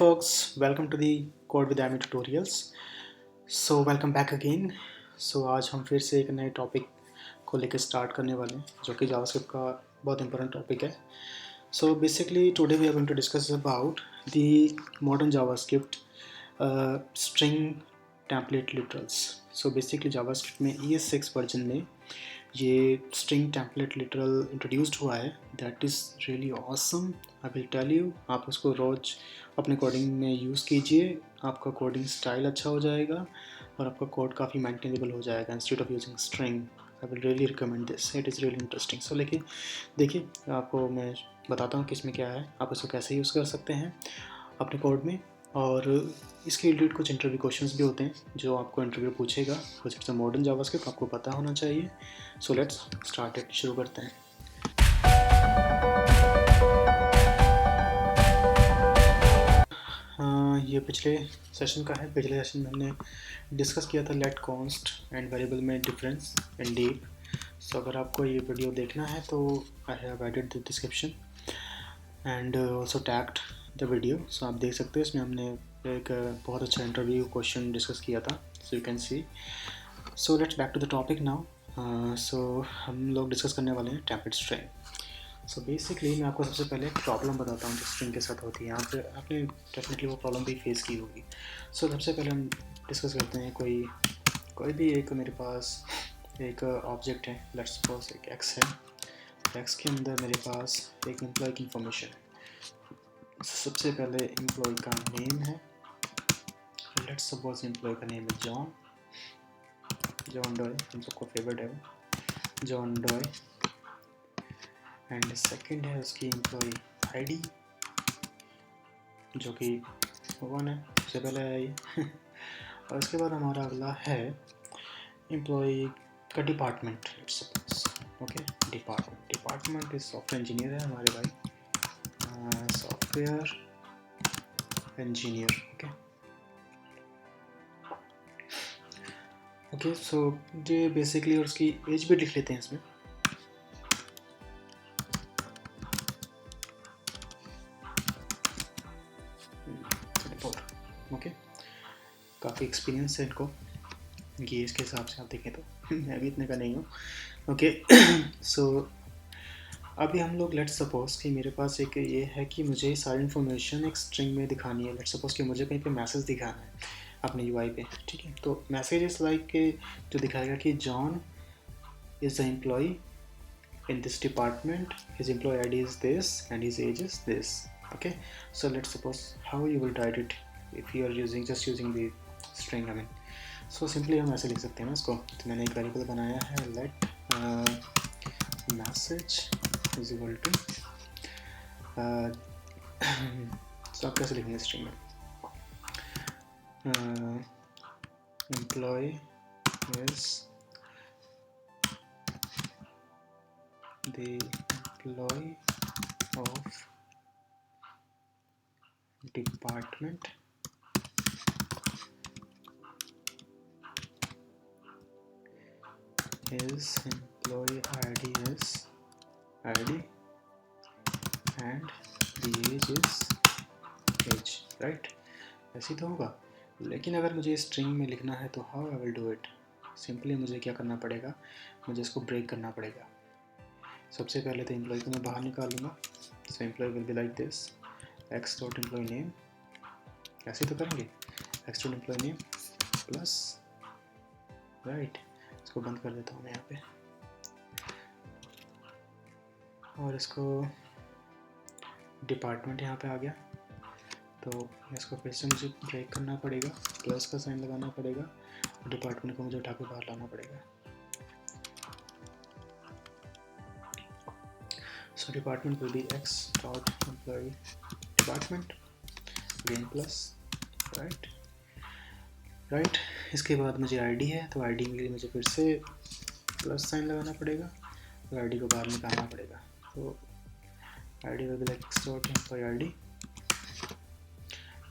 folks, welcome to the Code with Amy tutorials. So welcome back again. So आज हम फिर से एक नए टॉपिक को लेकर स्टार्ट करने वाले हैं जो कि जावास्क्रिप्ट का बहुत इंपॉर्टेंट टॉपिक है. So basically today we are going to discuss about the modern JavaScript string template literals. So basically JavaScript में ES6 वर्जन में ये स्ट्रिंग टेम्पलेट लिटरल इंट्रोड्यूस्ड हुआ है. That is really awesome. I will tell you, आप उसको रोज़ अपने coding में use कीजिए. आपका कोडिंग स्टाइल अच्छा हो जाएगा और आपका कोड काफ़ी मेंटेनेबल हो जाएगा instead of using string. I will really recommend this. It is really interesting. So लेकिन देखिए, आपको मैं बताता हूँ कि इसमें क्या है, आप इसको कैसे यूज़ कर सकते हैं अपने कोड में. और इसके रिलेटेड कुछ इंटरव्यू क्वेश्चंस भी होते हैं जो आपको इंटरव्यू पूछेगा. कुछ इट्स अ मॉडर्न जावास्क्रिप्ट, आपको पता होना चाहिए. So let's start it. शुरू करते हैं. ये पिछले सेशन का है. पिछले सेशन में हमने डिस्कस किया था लेट कॉन्स्ट एंड वेरिएबल में डिफरेंस इन डीप. सो अगर आपको ये वीडियो देखना है तो I have added the description and also tagged the video. So आप देख सकते हो, इसमें हमने एक बहुत अच्छा इंटरव्यू क्वेश्चन डिस्कस किया था. So you can see. So let's back to the topic now. So हम लोग डिस्कस करने वाले हैं टेम्पलेट स्ट्रिंग. सो बेसिकली मैं आपको सबसे पहले एक प्रॉब्लम बताता हूँ जो स्ट्रिंग के साथ होती है. यहाँ पे आपने डेफिनेटली वो प्रॉब्लम भी फेस की होगी. सो सबसे पहले हम डिस्कस करते हैं कोई भी एक मेरे पास एक ऑब्जेक्ट है. लेट्स सपोज एक एक्स है. एक्स के अंदर मेरे पास एक एम्प्लॉय की इंफॉर्मेशन है. सबसे पहले एम्प्लॉय का नेम है. लेट्स सपोज एम्प्लॉय का नेम है जॉन डॉय. हम सबको फेवरेट है वो जॉन डॉय. एंड सेकंड है उसकी एम्प्लॉय आईडी जो कि 1 है, सबसे पहले है ये. और उसके बाद हमारा अगला है एम्प्लॉय का department. Let's suppose okay department is software engineer है हमारे भाई. Software engineer. ओके सो ये बेसिकली, और उसकी एज भी लिख लेते हैं इसमें. ओके काफ़ी एक्सपीरियंस है इनको ये एज के हिसाब से आप देखें तो. मैं भी इतने का नहीं हूँ. ओके सो अभी हम लोग लेट्स सपोज कि मेरे पास एक ये है कि मुझे सारी इन्फॉर्मेशन एक स्ट्रिंग में दिखानी है. लेट्स सपोज कि मुझे कहीं पे मैसेज दिखाना है अपने यूआई पे. ठीक है, तो मैसेज इज लाइक जो दिखाएगा कि John is the employee in this department, his employee ID is this and his age is this. Okay, so let's suppose how you will write it if you are just using the string. I mean, so simply हम ऐसे लिख सकते हैं ना इसको. तो मैंने एक वेरिएबल बनाया है let message is equal to so आप कैसे लिखेंगे स्ट्रिंग में employee is the employee of department his employee ID is ID and the age is age. Right, ऐसे तो होगा. लेकिन अगर मुझे स्ट्रिंग में लिखना है तो how I will do it. Simply मुझे क्या करना पड़ेगा, मुझे इसको ब्रेक करना पड़ेगा. सबसे पहले तो एम्प्लॉय को मैं बाहर निकाल लूँगा. So employ will be like this X dot employ name. ऐसे तो करेंगे X dot employ name plus right. इसको बंद कर देता हूँ मैं यहाँ पे और इसको डिपार्टमेंट यहाँ पे आ गया. तो इसको फिर से मुझे ब्रेक करना पड़ेगा, प्लस का साइन लगाना पड़ेगा. डिपार्टमेंट को मुझे उठा के बाहर लाना पड़ेगा. So department will be x dot employee department again plus right. इसके बाद मुझे आईडी है तो आईडी के लिए मुझे फिर से प्लस साइन लगाना पड़ेगा और आईडी को बाहर निकालना पड़ेगा. तो ID will be like x dot employee ID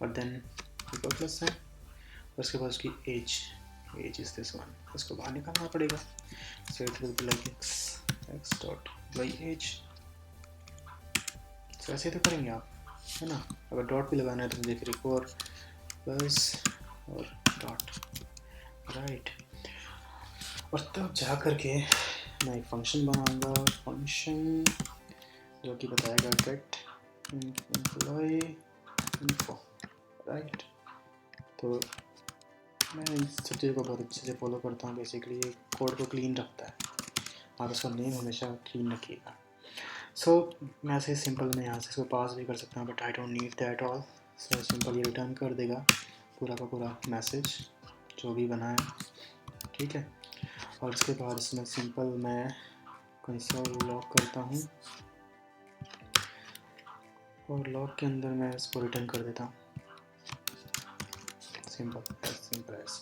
और देन इक्वल प्लस साइन. और उसके बाद उसकी एज इज दिस वन, उसको बाहर निकालना पड़ेगा. So it will be like x dot employee age. तो ऐसे तो करेंगे आप. है ना। अगर डॉट भी लगाना है तो मुझे फिर एक और प्लस और डॉट, राइट। और तब जा करके मैं एक फंक्शन बनाऊंगा, फंक्शन जो कि बताएगा गेट एम्प्लॉय इन्फो, राइट। तो मैं इन सब चीज़ों को बहुत अच्छे से फॉलो करता हूँ। बेसिकली ये कोड को क्लीन रखता है, आप इसका नेम हमेशा क्लीन रखिएगा। सो मैं ऐसे सिंपल में यहाँ से इसको पास भी कर सकता हूँ, but I don't need that all. So simple ये रिटर्न कर देगा पूरा का पूरा मैसेज जो भी बना है, ठीक है। और उसके बाद इसमें सिंपल मैं कंसोल लॉग करता हूँ और लॉग के अंदर मैं इसको रिटर्न कर देता हूँ, सिंपल एज।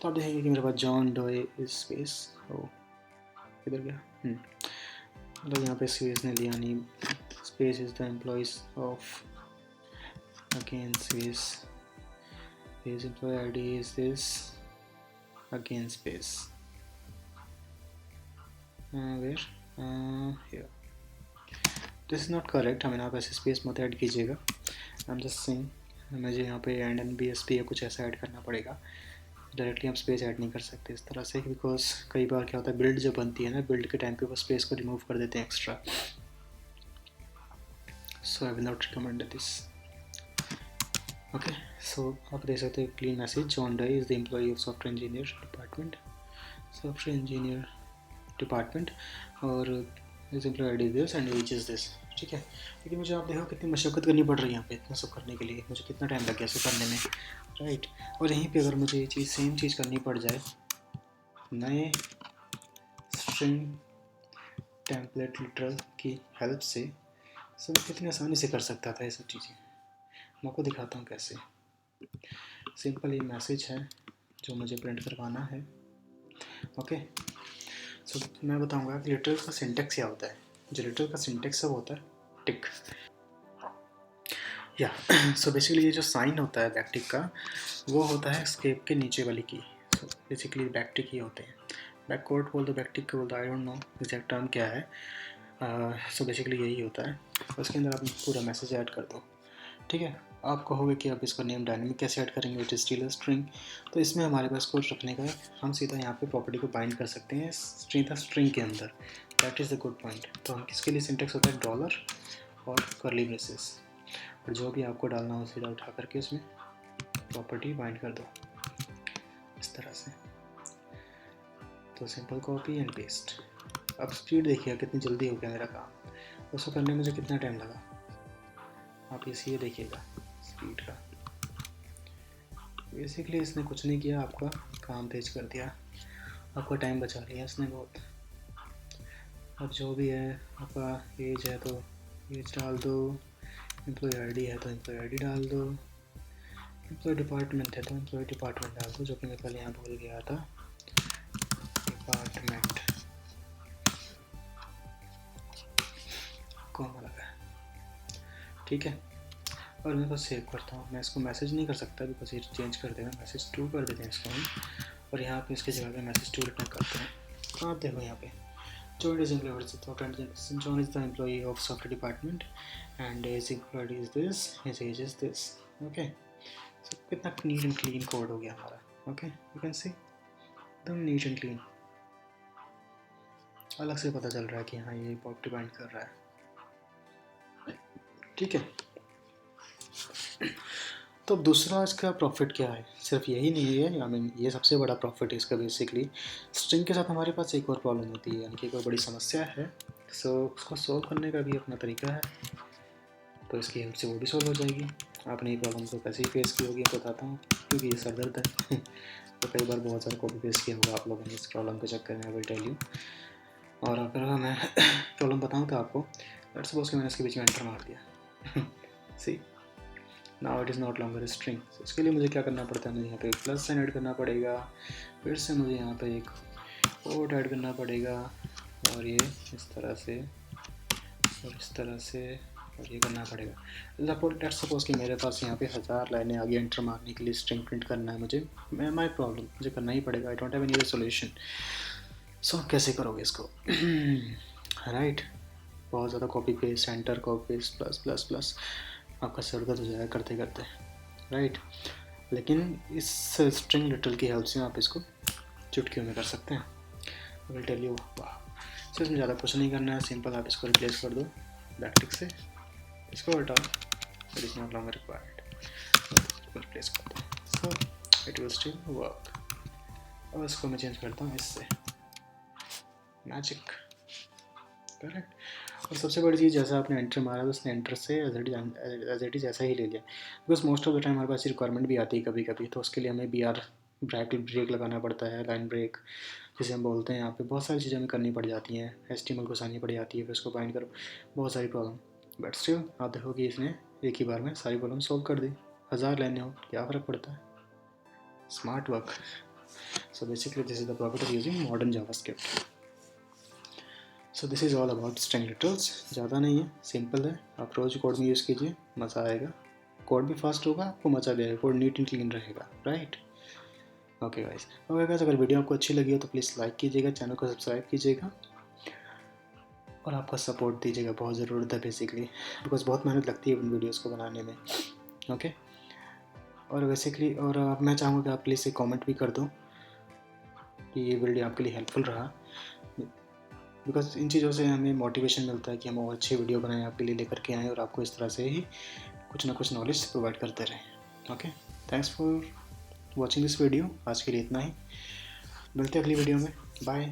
तो आप देखेंगे कि मेरे पास जॉन डोए इज स्पेस, ओ किधर गया, मतलब यहाँ पे स्पेस ने लिया नहीं, space is the employees of, again space, his employee ID is this, again space, where here, this is not correct, हमें आप ऐसे स्पेस मत ऐड कीजिएगा। आई एम जस्ट सेइंग मुझे यहाँ पे and N B S P या कुछ ऐसा ऐड करना पड़ेगा, डायरेक्टली आप स्पेस ऐड नहीं कर सकते इस तरह से, बिकॉज कई बार क्या होता है बिल्ड जब बनती है ना, बिल्ड के टाइम पे वो स्पेस को रिमूव कर देते हैं extra. So I will not recommend this. Okay, so आप देख सकते हैं clean message, John Doe is the employee of software engineer department और इस employ I D this and age is this, ठीक है। लेकिन मुझे आप देखो कितनी मशक्क़त करनी पड़ रही है यहाँ पे इतना सब करने के लिए, मुझे कितना टाइम लग गया इसे करने में, राइट। और यहीं पे अगर मुझे ये चीज़ सेम चीज़ करनी पड़ जाए नए स्ट्रिंग टेम्पलेट लिटरल की हेल्प से, सो मैं कितनी आसानी से कर सकता था ये सब चीज़ें। मैं आपको दिखाता हूँ कैसे। सिंपल ये मैसेज है जो मुझे प्रिंट करवाना है, ओके। सो मैं बताऊँगा कि लिटरल का सिंटेक्स क्या होता है। जो लिटरल का सिंटेक्स सब होता है टिक, या सो बेसिकली ये जो साइन होता है बैक टिक का, वो होता है स्केप के नीचे वाली की। सो बेसिकली बैक टिक ही होते हैं, बैक कोड बोल दो, बैक टिक को बोल दो, I don't know exact term क्या है। सो बेसिकली यही होता है। उसके अंदर आप पूरा मैसेज ऐड कर दो, ठीक है। आप कहोगे कि आप इसका नेम डायनेमिक कैसे ऐड करेंगे, it is still a string. तो इसमें हमारे पास कोड रखने का है, हम सीधा यहाँ पे प्रॉपर्टी को बाइंड कर सकते हैं स्ट्रिंग के अंदर, that is the good point. तो हम किसके लिए सिंटेक्स होता है डॉलर और कर्ली ब्रेसेस, और जो भी आपको डालना हो सीधा उठा करके उसमें प्रॉपर्टी बाइंड कर दो इस तरह से। तो सिंपल कॉपी एंड पेस्ट। अब स्पीड देखिए कितनी जल्दी हो गया मेरा काम, उसको करने में मुझे कितना टाइम लगा, आप इसे देखिएगा स्पीड का। बेसिकली इसने कुछ नहीं किया, आपका काम तेज कर दिया, आपका टाइम बचा लिया इसने बहुत। अब जो भी है आपका एज है तो एज डाल दो, एम्प्लॉय आईडी है तो एम्प्लॉय आईडी डाल दो, एम्प्लॉय डिपार्टमेंट है तो एम्प्लॉय डिपार्टमेंट डाल दो, जो कि मैं कल यहाँ भूल गया था, डिपार्टमेंट कॉमा लगा, ठीक है। और मैं बस सेव करता हूँ, मैं इसको मैसेज नहीं कर सकता बिकॉज ये चेंज कर देगा, मैसेज 2 कर देते हैं इसको हम, और यहाँ पे इसकी जगह पे मैसेज 2 रिटर्न करते हैं। तो आप देखो यहाँ पे John is employed John is the employee of software department and his employee is this, his age is this, okay। So कितना neat and clean code हो गया हमारा, okay, you can see एकदम neat and clean, अलग से पता चल रहा है कि हाँ ये प्रॉपर्टी बाइंड कर रहा है, ठीक है। तो दूसरा इसका प्रॉफिट क्या है, सिर्फ यही नहीं है, आई मीन ये सबसे बड़ा प्रॉफिट है इसका। बेसिकली स्ट्रिंग के साथ हमारे पास एक और प्रॉब्लम होती है, यानी कि एक और बड़ी समस्या है। सो उसको सोल्व करने का भी अपना तरीका है, तो इसकी हेल्प से वो भी सोल्व हो जाएगी। आपने ये प्रॉब्लम तो कैसे ही फेस की होगी बताता हूँ, क्योंकि ये सर दर्द है तो कई बार बहुत सारा कॉपी पेस्ट किया होगा आप लोगों ने इस प्रॉब्लम के चक्कर में, आई विल टेल यू। और अगर मैं प्रॉब्लम बताऊँ तो आपको, लेट्स सपोज कि मैंने इसके बीच में एंटर मार दिया see now it is not longer a string. इसके लिए मुझे क्या करना पड़ता है, मुझे यहाँ पे एक प्लस साइन ऐड करना पड़ेगा, फिर से मुझे यहाँ पे एक कोड ऐड करना पड़ेगा, और ये इस तरह से और इस तरह से, और ये करना पड़ेगा। लेट्स सपोज कि मेरे पास यहाँ पे 1000 लाइनें आगे एंटर मारने के लिए स्ट्रिंग प्रिंट करना है मुझे, माई प्रॉब्लम, मुझे करना ही पड़ेगा, I don't have any other solution. So कैसे करोगे इसको राइट बहुत ज़्यादा copy paste, enter, copy paste, plus plus plus. आपका सर दर्द हो जाएगा करते करते, राइट। लेकिन इस स्ट्रिंग लिटल की हेल्प से आप इसको चुटकियों में कर सकते हैं। विल टेल यू वाह। सो इसमें ज़्यादा कुछ नहीं करना है, सिंपल आप इसको रिप्लेस कर दो बैकटिक से, इसको हटाओ, it is not longer required, इसको रिप्लेस कर दो, so it will still work. अब इसको मैं चेंज करता हूँ इससे, मैजिक, करेक्ट। और सबसे बड़ी चीज़, जैसा आपने एंटर मारा तो उसने एंटर से एज इट इज़ ऐसा ही ले लिया, because most of the time हमारे पास रिक्वायरमेंट भी आती है कभी कभी, तो उसके लिए हमें BR ब्रेक लगाना पड़ता है, लाइन ब्रेक जिसे हम बोलते हैं। यहाँ पे बहुत सारी चीज़ें हमें करनी पड़ जाती हैं, HTML घुसानी पड़ जाती है, फिर उसको बाइंड करो, बहुत सारी प्रॉब्लम। बट स्टिल आप देखो कि इसने एक ही बार में सारी प्रॉब्लम सॉल्व कर दी, 1000 लाइनें हो, क्या फ़र्क पड़ता है, smart work. So basically this is the property of using modern JavaScript. So this is all about string literals, ज़्यादा नहीं है, सिंपल है, आप रोज़ कोड में यूज़ कीजिए, मज़ा आएगा, कोड भी फास्ट होगा, आपको मज़ा भी आएगा, कोड नीट एंड क्लीन रहेगा, राइट। ओके गाइस, अगर वीडियो आपको अच्छी लगी हो तो प्लीज़ लाइक कीजिएगा, चैनल को सब्सक्राइब कीजिएगा और आपका सपोर्ट दीजिएगा, बहुत ज़रूरत है बेसिकली, बिकॉज बहुत मेहनत लगती है इन वीडियोज़ को बनाने में, ओके। और बेसिकली और मैं चाहूँगा कि आप प्लीज़ से कमेंट भी कर दो कि ये वीडियो आपके लिए हेल्पफुल रहा, बिकॉज इन चीज़ों से हमें मोटिवेशन मिलता है कि हम और अच्छी वीडियो बनाएं, आपके लिए लेकर के आएँ और आपको इस तरह से ही कुछ ना कुछ नॉलेज प्रोवाइड करते रहें। Okay, thanks for watching this video, आज के लिए इतना ही, मिलते हैं अगली वीडियो में, बाय।